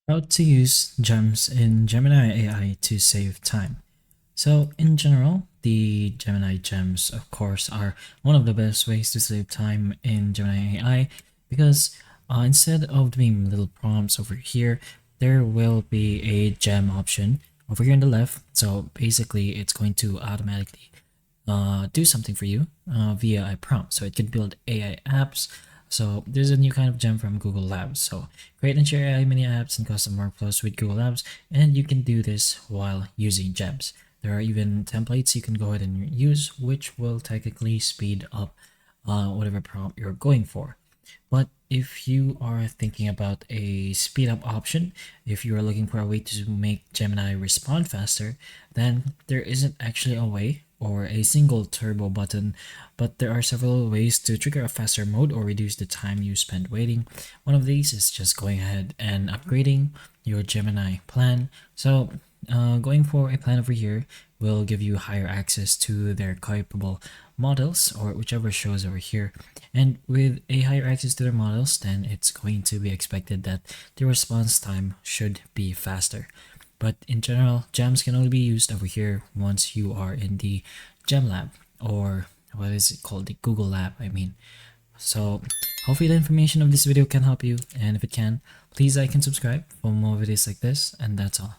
How to use gems in Gemini AI to save time. So in general, the Gemini gems, of course, are one of the best ways to save time in Gemini AI because instead of doing little prompts over here, there will be a gem option over here on the left. So basically, it's going to automatically do something for you via a prompt. So it can build AI apps. So there's a new kind of gem from Google Labs. So create and share AI mini apps and custom workflows with Google Labs, and you can do this while using gems. There are even templates you can go ahead and use, which will technically speed up whatever prompt you're going for. But if you are thinking about a speed up option, if you are looking for a way to make Gemini respond faster, then there isn't actually a way or a single turbo button, but there are several ways to trigger a faster mode or reduce the time you spend waiting. One of these is just going ahead and upgrading your Gemini plan. So going for a plan over here will give you higher access to their capable models or whichever shows over here. And with a higher access to their models, then it's going to be expected that the response time should be faster. But in general, gems can only be used over here once you are in the Gem Lab, or what is it called? The Google Lab, I mean. So hopefully the information of this video can help you, and if it can, please like and subscribe for more videos like this, and that's all.